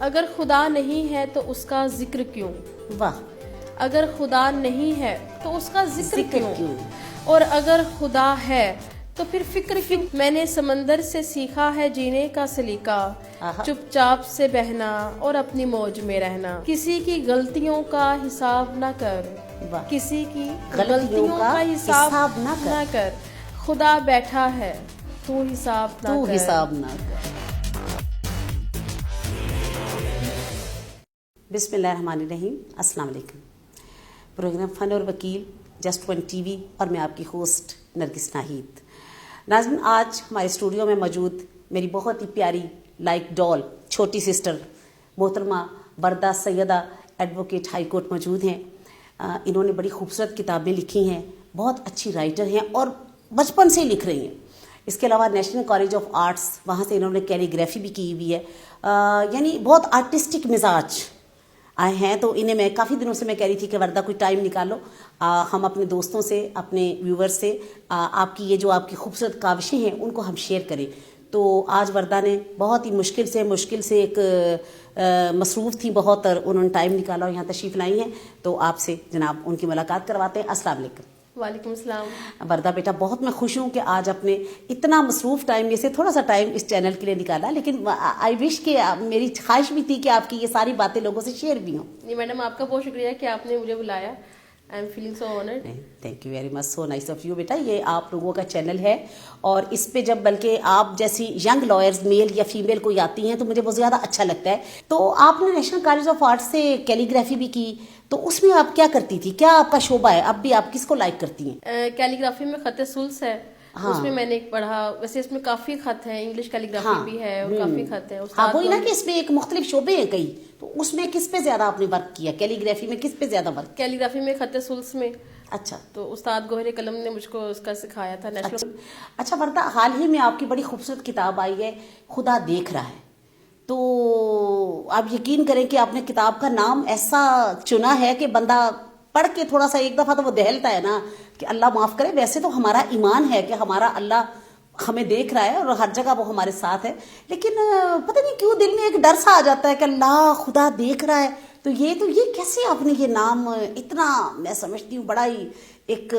اگر خدا نہیں ہے تو اس کا ذکر کیوں؟ واہ. اگر خدا نہیں ہے تو اس کا ذکر کیوں؟ اور اگر خدا ہے تو پھر فکر کیوں؟ میں نے سمندر سے سیکھا ہے جینے کا سلیقہ، چپ چاپ سے بہنا اور اپنی موج میں رہنا. کسی کی غلطیوں کا حساب نہ کر، کسی کی غلطیوں کا حساب نہ کر. خدا بیٹھا ہے تو حساب نہ کر. بسم اللہ الرحمن الرحیم. السلام علیکم. پروگرام فن اور وکیل جسٹ ون ٹی وی اور میں آپ کی ہوسٹ نرگس ناہید. ناظرین، آج ہمارے اسٹوڈیو میں موجود میری بہت ہی پیاری لائک ڈال چھوٹی سسٹر محترمہ وردہ سیدہ ایڈوکیٹ ہائی کورٹ موجود ہیں. انہوں نے بڑی خوبصورت کتابیں لکھی ہیں، بہت اچھی رائٹر ہیں اور بچپن سے ہی لکھ رہی ہیں. اس کے علاوہ نیشنل کالج آف آرٹس وہاں سے انہوں نے کیلیگرافی بھی کی ہوئی ہے. یعنی بہت آرٹسٹک مزاج آئے ہیں. تو انہیں میں کافی دنوں سے میں کہہ رہی تھی کہ وردہ کوئی ٹائم نکالو، ہم اپنے دوستوں سے، اپنے ویور سے آپ کی یہ جو آپ کی خوبصورت کاوشیں ہیں ان کو ہم شیئر کریں. تو آج وردہ نے بہت ہی مشکل سے ایک مصروف تھی بہت، اور انہوں نے ٹائم نکالا اور یہاں تشریف لائی ہیں. تو آپ سے جناب ان کی ملاقات کرواتے ہیں. السلام علیکم. وعلیکم السلام. وردہ بیٹا، بہت میں خوش ہوں کہ آج اپنے اتنا مصروف ٹائم میں سے تھوڑا سا ٹائم اس چینل کے لیے نکالا، لیکن آئی وش کہ میری خواہش بھی تھی کہ آپ کی یہ ساری باتیں لوگوں سے شیئر بھی ہوں. نہیں میڈم، آپ کا بہت شکریہ کہ آپ نے مجھے بلایا. I am feeling so honoured. Thank you very much, so nice of you. بیٹا یہ آپ لوگوں کا چینل ہے اور اس پہ جب بلکہ آپ جیسی ینگ لائرز میل یا فیمیل کوئی آتی ہیں تو مجھے بہت زیادہ اچھا لگتا ہے. تو آپ نے نیشنل کالج آف آرٹس سے کیلیگرافی بھی کی، تو اس میں آپ کیا کرتی تھی؟ کیا آپ کا شعبہ ہے؟ اب بھی آپ کس کو لائک کرتی ہیں؟ کیلیگرافی میں خط سلس ہے، اس میں میں نے پڑھا. ویسے اس میں کافی خط ہیں، انگلش کیلیگرافی بھی ہے اور کافی خط ہیں. ہاں وہی نا کہ اس میں ایک مختلف شعبے ہیں کئی، تو اس میں کس پہ زیادہ آپ نے ورک کیا؟ کیلیگرافی میں کس پہ زیادہ ورک؟ کیلیگرافی میں خط سلس میں. اچھا. تو استاد گوہر قلم نے مجھ کو اس کا سکھایا تھا. اچھا وردہ، حال ہی میں آپ کی بڑی خوبصورت کتاب آئی ہے خدا دیکھ رہا ہے. تو آپ یقین کریں کہ آپ نے کتاب کا نام ایسا چنا ہے کہ بندہ پڑھ کے تھوڑا سا ایک دفعہ تو وہ دہلتا ہے نا کہ اللہ معاف کرے. ویسے تو ہمارا ایمان ہے کہ ہمارا اللہ ہمیں دیکھ رہا ہے اور ہر جگہ وہ ہمارے ساتھ ہے، لیکن پتہ نہیں کیوں دل میں ایک ڈر سا آ جاتا ہے کہ اللہ خدا دیکھ رہا ہے. تو یہ کیسے آپ نے یہ نام اتنا، میں سمجھتی ہوں بڑا ہی ایک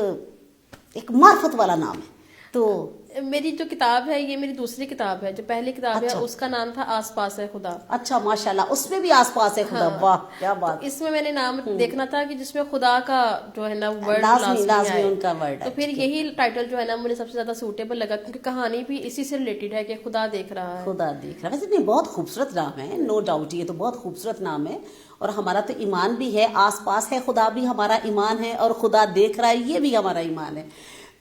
معرفت والا نام ہے. تو میری جو کتاب ہے یہ میری دوسری کتاب ہے. جو پہلی کتاب ہے اس کا نام تھا آس پاس ہے خدا. اچھا ماشاءاللہ، اس میں بھی آس پاس ہے خدا. واہ کیا بات. اس میں نے نام دیکھنا تھا کہ جس میں خدا کا جو ہے نا ورڈ لازمی ان کا ورڈ ہے. تو پھر یہی ٹائٹل جو ہے نا مجھے سب سے زیادہ سوٹیبل لگا، کیونکہ کہانی بھی اسی سے ریلیٹڈ ہے کہ خدا دیکھ رہا ہے. خدا دیکھ رہا ہے. ویسے نہیں بہت خوبصورت نام ہے، نو ڈاؤٹ یہ تو بہت خوبصورت نام ہے. اور ہمارا تو ایمان بھی ہے، آس پاس ہے خدا بھی ہمارا ایمان ہے، اور خدا دیکھ رہا ہے یہ بھی ہمارا ایمان ہے.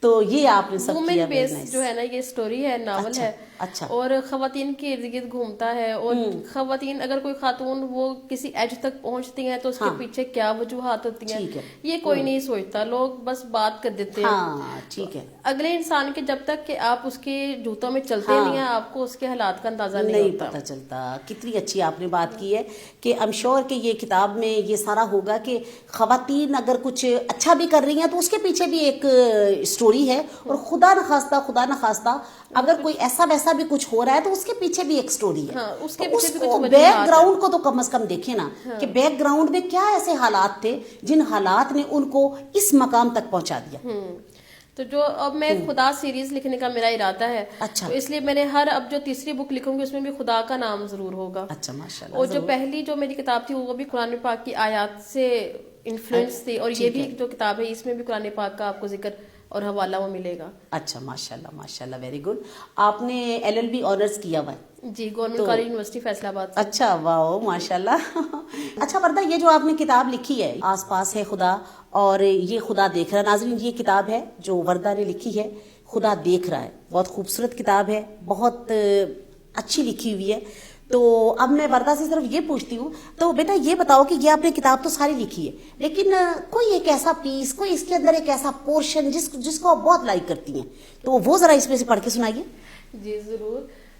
تو یہ آپ نے سب کیا. بیس جو ہے نا یہ سٹوری ہے، ناول ہے. اچھا. اور خواتین کے ارد گرد گھومتا ہے. اور خواتین، اگر کوئی خاتون وہ کسی ایج تک پہنچتی ہیں تو اس کے پیچھے کیا وجوہات ہوتی ہیں یہ کوئی نہیں سوچتا. لوگ بس بات کر دیتے ہیں. ٹھیک ہے. اگلے انسان کے جب تک کہ آپ اس کے جوتوں میں چلتے نہیں ہیں آپ کو اس کے حالات کا اندازہ نہیں پتہ چلتا. کتنی اچھی آپ نے بات کی ہے کہ I'm sure کہ یہ کتاب میں یہ سارا ہوگا کہ خواتین اگر کچھ اچھا بھی کر رہی ہیں تو اس کے پیچھے بھی ایک اسٹوری ہے، اور خدا نخواستہ اگر کوئی ایسا ویسا بھی کچھ ہو رہا ہے تو اس کے پیچھے بھی ایک سٹوری ہے. اس کے پیچھے بھی کچھ بیک گراؤنڈ کو تو کم از کم دیکھیں نا کہ بیک گراؤنڈ میں کیا ایسے حالات تھے جن حالات نے ان کو اس مقام تک پہنچا دیا. تو جو اب میں خدا سیریز لکھنے کا میرا ارادہ ہے. اچھا. تو اس لیے میں نے اب جو تیسری بک لکھوں گی اس میں بھی خدا کا نام ضرور ہوگا. اچھا ماشاءاللہ. اور جو پہلی جو میری کتاب تھی وہ بھی قرآن پاک کی آیات سے انفلوئنس تھی، اور یہ بھی جو کتاب ہے اس میں بھی قرآن پاک کا آپ کو ذکر اور حوالہ وہ ملے گا. اچھا ماشاءاللہ ویری گڈ. آپ نے LLB آنرز کیا ہوا ہے؟ جی، گورنمنٹ کالج یونیورسٹی فیصل آباد. اچھا واہ ماشاءاللہ. اچھا وردہ، یہ جو آپ نے کتاب لکھی ہے آس پاس ہے خدا اور یہ خدا دیکھ رہا ہے، ناظرین یہ کتاب ہے جو وردہ نے لکھی ہے خدا دیکھ رہا ہے. بہت خوبصورت کتاب ہے، بہت اچھی لکھی ہوئی ہے. تو اب میں وردہ سے صرف یہ پوچھتی ہوں، تو بیٹا یہ بتاؤ کہ یہ آپ نے کتاب تو ساری لکھی ہے، لیکن کوئی ایک ایسا پیس، کوئی اس کے اندر ایک ایسا پورشن جس کو آپ بہت لائک کرتی ہیں، تو وہ ذرا اس میں سے پڑھ کے سنائیے. جی ضرور.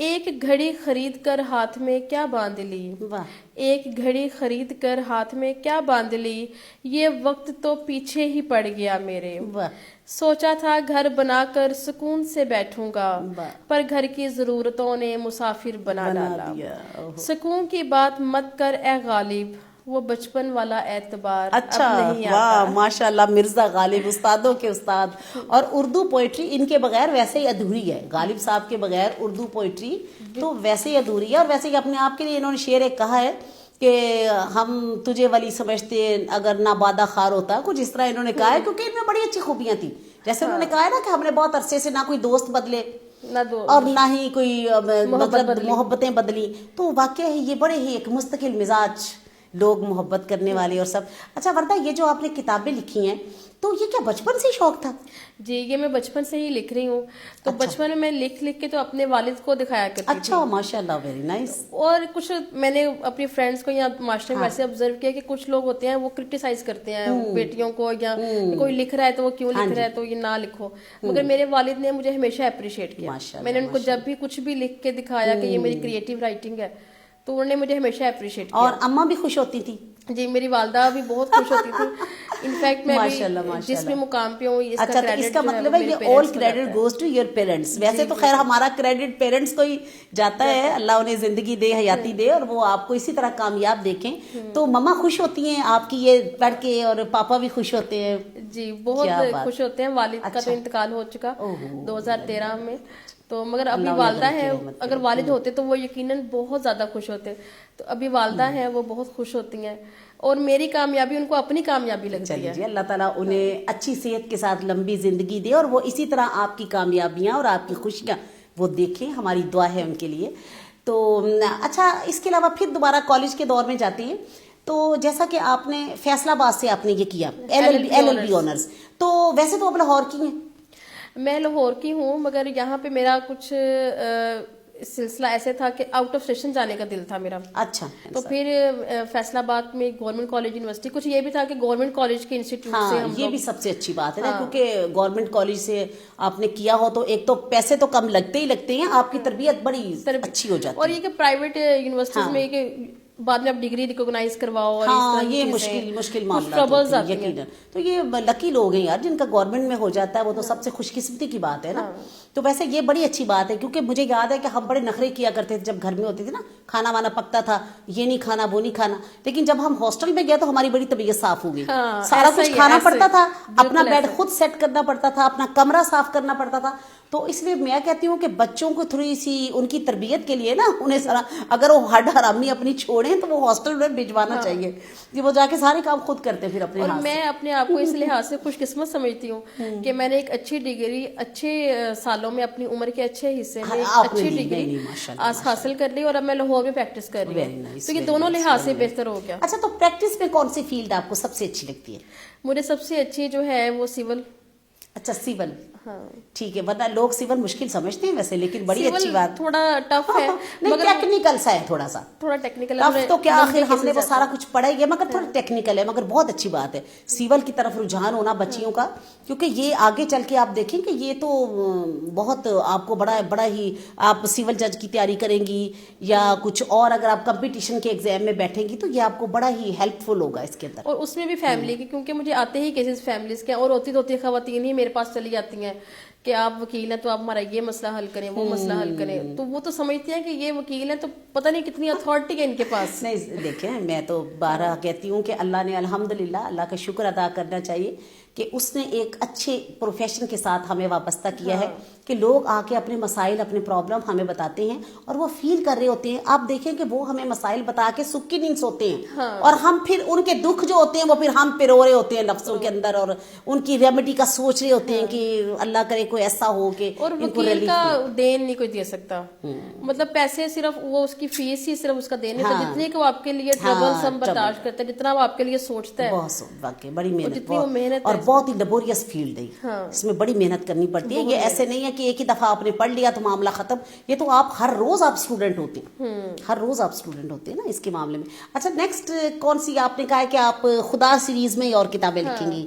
ایک گھڑی خرید کر ہاتھ میں کیا باندھ لی, ایک گھڑی خرید کر ہاتھ میں کیا باندھ لی, یہ وقت تو پیچھے ہی پڑ گیا میرے. سوچا تھا گھر بنا کر سکون سے بیٹھوں گا, پر گھر کی ضرورتوں نے مسافر بنا ڈالا. سکون کی بات مت کر اے غالب, وہ بچپن والا اعتبار اچھا, اب نہیں واہ آتا. ماشاءاللہ, مرزا غالب استادوں کے استاد. اور اردو پوئٹری ان کے بغیر ویسے ہی ادھوری ہے. غالب صاحب کے بغیر اردو پوئٹری تو ویسے ہی ادھوری ہے. اور ویسے ہی اپنے آپ کے لیے انہوں نے شعر ایک کہا ہے کہ ہم تجھے ولی سمجھتے اگر نہ بادہ خار ہوتا, کچھ اس طرح انہوں نے کہا ہے, کیونکہ ان میں بڑی اچھی خوبیاں تھیں. جیسے انہوں نے کہا ہے نا کہ ہم نے بہت عرصے سے نہ کوئی دوست بدلے اور نہ ہی کوئی مطلب محبتیں بدلی. تو واقعی یہ بڑے ہی ایک مستقل مزاج لوگ, محبت کرنے والے اور سب. اچھا وردہ, یہ جو آپ نے کتابیں لکھی ہیں تو یہ کیا بچپن سے ہی شوق تھا؟ جی, یہ میں بچپن سے ہی لکھ رہی ہوں. تو بچپن میں لکھ کے تو اپنے والد کو دکھایا کرتی تھی. اچھا, ماشاءاللہ, ویری نائس. اور کچھ میں نے اپنی فرینڈس کو یا معاشرے میں ایسے آبزرو کیا کہ کچھ لوگ ہوتے ہیں وہ کرٹیسائز کرتے ہیں بیٹیوں کو, یا کوئی لکھ رہا ہے تو وہ کیوں لکھ رہا ہے تو یہ نہ لکھو. مگر میرے والد نے مجھے ہمیشہ اپریشیٹ کیا. میں نے ان کو جب بھی کچھ بھی لکھ کے دکھایا کہ یہ میری کریٹو رائٹنگ ہے تو انہوں نے مجھے ہمیشہ اپریشیٹ کیا. اور اماں بھی خوش ہوتی تھی؟ جی, میری والدہ بھی بہت خوش ہوتی تھی. انفیکٹ میں جس بھی مقام پہ ہوں, اچھا, تو اس کا مطلب ہے یہ all credit goes to your parents. ویسے تو خیر ہمارا کریڈٹ پیرنٹس کو ہی جاتا ہے, اللہ انہیں زندگی دے, حیاتی دے, اور وہ آپ کو اسی طرح کامیاب دیکھیں. تو مما خوش ہوتی ہیں آپ کی یہ پڑھ کے, اور پاپا بھی خوش ہوتے ہیں؟ جی, بہت خوش ہوتے ہیں. والد کا تو انتقال ہو چکا 2013 میں, تو مگر ابھی والدہ ہیں. اگر والد ہوتے تو وہ یقیناً بہت زیادہ خوش ہوتے. تو ابھی والدہ ہیں, وہ بہت خوش ہوتی ہیں, اور میری کامیابی ان کو اپنی کامیابی لگتی ہے. جی, اللہ تعالیٰ انہیں اچھی صحت کے ساتھ لمبی زندگی دے, اور وہ اسی طرح آپ کی کامیابیاں اور آپ کی خوشیاں وہ دیکھیں. ہماری دعا ہے ان کے لیے. تو اچھا, اس کے علاوہ پھر دوبارہ کالج کے دور میں جاتی ہیں تو جیسا کہ آپ نے فیصل آباد سے آپ نے یہ کیا LLB آنرز, تو ویسے تو آپ لاہور کی ہیں؟ میں لاہور کی ہوں, مگر یہاں پہ میرا کچھ سلسلہ ایسے تھا کہ آؤٹ آف اسٹیشن جانے کا دل تھا میرا. اچھا, تو پھر فیصل آباد میں گورنمنٹ کالج یونیورسٹی, کچھ یہ بھی تھا کہ گورنمنٹ کالج کے انسٹیٹیوٹ سے ہم, یہ بھی سب سے اچھی بات ہے نا, کیونکہ گورنمنٹ کالج سے آپ نے کیا ہو تو ایک تو پیسے تو کم لگتے ہی لگتے ہیں, آپ کی تربیت بڑی اچھی ہو جاتی ہے. اور یہ کہ پرائیویٹ یونیورسٹیز میں کہ بعد میں آپ ڈگری ریکوگنائز کرواؤ, اور یہ مشکل معاملات ہوتے ہیں یقیناً. تو یہ لکی لوگ ہیں یار جن کا گورنمنٹ میں ہو جاتا ہے, وہ تو سب سے خوش قسمتی کی بات ہے نا. تو ویسے یہ بڑی اچھی بات ہے, کیونکہ مجھے یاد ہے کہ ہم بڑے نخرے کیا کرتے تھے جب گھر میں ہوتے تھے نا, کھانا وانا پکتا تھا, یہ نہیں کھانا وہ نہیں کھانا. لیکن جب ہم ہاسٹل میں گئے تو ہماری بڑی طبیعت صاف ہو گئی. سارا کچھ کھانا پڑتا تھا, اپنا بیڈ خود سیٹ کرنا پڑتا تھا, اپنا کمرہ صاف کرنا پڑتا تھا. تو اس لیے میں کہتی ہوں کہ بچوں کو تھوڑی سی ان کی تربیت کے لیے نا, انہیں سارا اگر وہ ہڈ حرامی اپنی چھوڑیں تو وہ ہاسٹل میں بھجوانا چاہیے, کہ وہ جا کے سارے کام خود کرتے پھر اپنے ہاتھ سے. اور میں اپنے آپ کو اس لحاظ سے خوش قسمت سمجھتی ہوں کہ میں نے ایک اچھی ڈگری اچھے سالوں میں اپنی عمر کے اچھے حصے میں اچھی ڈگری حاصل کر لی, اور اب میں لاہور میں پریکٹس کر رہی ہوں. تو یہ دونوں لحاظ سے بہتر ہو گیا. اچھا, تو پریکٹس میں کون سی فیلڈ آپ کو سب سے اچھی لگتی ہے؟ مجھے سب سے اچھی جو ہے وہ سول. اچھا, سول, ٹھیک ہے. ورنہ لوگ سول مشکل سمجھتے ہیں ویسے, لیکن بڑی اچھی بات, تھوڑا ٹف ہے, نہیں ٹیکنیکل سا ہے, تھوڑا ٹیکنیکل. ٹف تو کیا, آخر ہم نے وہ سارا کچھ پڑھا ہی ہے, مگر تھوڑا ٹیکنیکل ہے. مگر بہت اچھی بات ہے سول کی طرف رجحان ہونا بچیوں کا, کیونکہ یہ آگے چل کے آپ دیکھیں کہ یہ تو بہت آپ کو بڑا ہی, آپ سول جج کی تیاری کریں گی یا کچھ اور, اگر آپ کمپٹیشن کے ایگزام میں بیٹھیں گی تو یہ آپ کو بڑا ہی ہیلپ فل ہوگا اس کے اندر. اور اس میں بھی فیملی کی, کیونکہ مجھے آتے ہی کیسز فیملیز کے, اور ہوتی خواتین ہی میرے پاس چلی جاتی ہیں کہ آپ وکیل ہیں تو آپ ہمارا یہ مسئلہ حل کریں, وہ مسئلہ حل کریں. تو وہ تو سمجھتے ہیں کہ یہ وکیل ہیں تو پتہ نہیں کتنی اتھارٹی ہے ان کے پاس. نہیں دیکھیں, میں تو بارہ کہتی ہوں کہ اللہ نے الحمدللہ, اللہ کا شکر ادا کرنا چاہیے کہ اس نے ایک اچھے پروفیشن کے ساتھ ہمیں وابستہ کیا ہے کہ لوگ آ کے اپنے مسائل, اپنے پرابلم ہمیں بتاتے ہیں, اور وہ فیل کر رہے ہوتے ہیں. آپ دیکھیں کہ وہ ہمیں مسائل بتا کے سکھ کی نیند سوتے ہیں, اور ہم پھر ان کے دکھ جو ہوتے ہیں وہ پھر ہم پرو رہے ہوتے ہیں لفظوں کے اندر, اور ان کی ریمیڈی کا سوچ رہے ہوتے ہیں کہ اللہ کرے کوئی ایسا ہو کہ. اور وکیل کا دین نہیں کوئی دے سکتا, مطلب پیسے صرف وہ اس کی فیس ہی صرف اس کا دین ہے, تو جتنے کہ وہ آپ کے لیے ٹربلز ہم برداشت کرتے ہیں, جتنا وہ آپ کے لیے سوچتا ہے, بہت واقعی بڑی محنت اور بہت ہی لیبوریس فیلڈ ہے, اس میں بڑی محنت کرنی پڑتی ہے. یہ ایسے نہیں ہے کہ ایک ہی دفعہ آپ نے پڑھ لیا تو معاملہ ختم. یہ تو آپ ہر روز آپ اسٹوڈنٹ ہوتے ہیں, ہر روز آپ اسٹوڈنٹ ہوتے ہیں نا اس کے معاملے میں. اچھا, نیکسٹ کون سی, آپ نے کہا ہے کہ آپ خدا سیریز میں اور کتابیں لکھیں گی,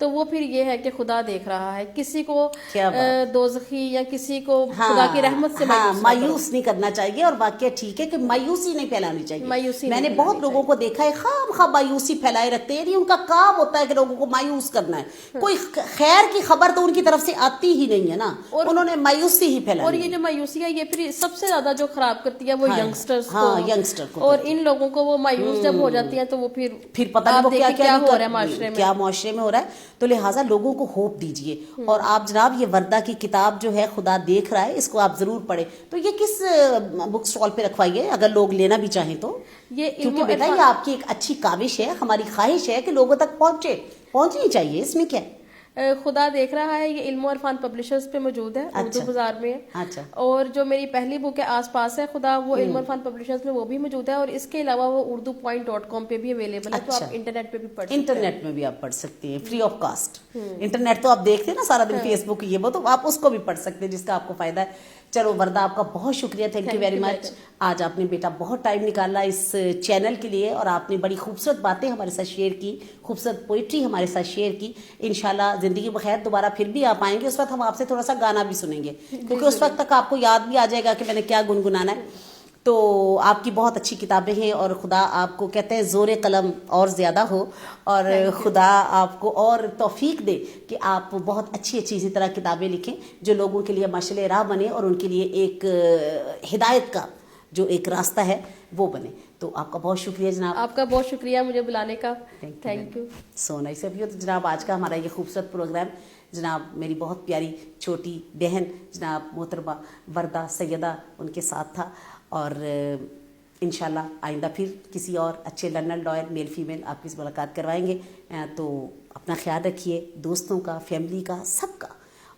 تو وہ پھر یہ ہے کہ خدا دیکھ رہا ہے. کسی کو دوزخی یا کسی کو خدا کی رحمت سے مایوس نہیں کرنا چاہیے. اور واقعہ ٹھیک ہے کہ مایوسی نہیں پھیلانی چاہیے. میں نے بہت لوگوں کو دیکھا ہے خواہ مایوسی پھیلائے رکھتے ہیں. ان کا کام ہوتا ہے کہ لوگوں کو مایوس کرنا ہے. کوئی خیر کی خبر تو ان کی طرف سے آتی ہی نہیں ہے نا, انہوں نے مایوسی ہی پھیلائی. اور یہ جو مایوسی ہے یہ پھر سب سے زیادہ جو خراب کرتی ہے وہ ینگسٹرز کو. اور ان لوگوں کو وہ مایوس جب ہو جاتی ہیں تو وہ پھر پتہ نہیں وہ کیا ہو رہا ہے معاشرے میں, کیا معاشرے میں ہو رہا ہے. تو لہٰذا لوگوں کو ہوپ دیجیے. اور آپ جناب یہ وردہ کی کتاب جو ہے خدا دیکھ رہا ہے, اس کو آپ ضرور پڑھیں. تو یہ کس بک اسٹال پہ رکھوائیے اگر لوگ لینا بھی چاہیں تو, کیونکہ بیٹا یہ آپ کی ایک اچھی کاوش ہے, ہماری خواہش ہے کہ لوگوں تک پہنچنی چاہیے. اس میں کیا ہے؟ خدا دیکھ رہا ہے یہ علم و عرفان پبلشرز پہ موجود ہے, اردو بازار میں. اور جو میری پہلی بک ہے آس پاس ہے خدا, وہ علم و عرفان پبلشرز میں وہ بھی موجود ہے. اور اس کے علاوہ وہ urdupoint.com پہ بھی اویلیبل ہے, تو آپ انٹرنیٹ پہ بھی پڑھ سکتے ہیں. انٹرنیٹ میں بھی آپ پڑھ سکتے ہیں فری آف کاسٹ. انٹرنیٹ تو آپ دیکھتے ہیں نا سارا دن, فیس بک یہ وہ, تو آپ اس کو بھی پڑھ سکتے ہیں جس کا آپ کو فائدہ ہے. چلو وردہ آپ کا بہت شکریہ, تھینک یو ویری مچ. آج آپ نے بیٹا بہت ٹائم نکالا اس چینل کے لیے, اور آپ نے بڑی خوبصورت باتیں ہمارے ساتھ شیئر کی, خوبصورت پوئٹری ہمارے ساتھ شیئر کی. انشاءاللہ زندگی بخیر دوبارہ پھر بھی آپ آئیں گے. اس وقت ہم آپ سے تھوڑا سا گانا بھی سنیں گے, کیونکہ اس وقت تک آپ کو یاد بھی آ جائے گا کہ میں نے کیا گنگنانا ہے. تو آپ کی بہت اچھی کتابیں ہیں, اور خدا آپ کو کہتے ہیں زور قلم اور زیادہ ہو, اور خدا آپ کو اور توفیق دے کہ آپ بہت اچھی اسی طرح کتابیں لکھیں جو لوگوں کے لیے مشعل راہ بنے, اور ان کے لیے ایک ہدایت کا جو ایک راستہ ہے وہ بنے. تو آپ کا بہت شکریہ جناب. آپ کا بہت شکریہ مجھے بلانے کا. Thank you. So nice of you. تو جناب آج کا ہمارا یہ خوبصورت پروگرام جناب میری بہت پیاری چھوٹی بہن جناب محترمہ وردہ سیدہ ان کے ساتھ تھا. اور انشاءاللہ آئندہ پھر کسی اور اچھے لرنر لائر میل فیمیل آپ کی ملاقات کروائیں گے. تو اپنا خیال رکھیے, دوستوں کا, فیملی کا, سب کا.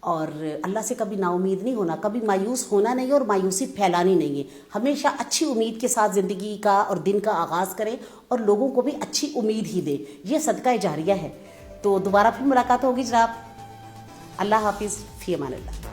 اور اللہ سے کبھی نا امید نہیں ہونا, کبھی مایوس ہونا نہیں, اور مایوسی پھیلانی نہیں ہے. ہمیشہ اچھی امید کے ساتھ زندگی کا اور دن کا آغاز کریں, اور لوگوں کو بھی اچھی امید ہی دیں. یہ صدقہ جاریہ ہے. تو دوبارہ پھر ملاقات ہوگی جناب. اللہ حافظ, فی امان اللہ.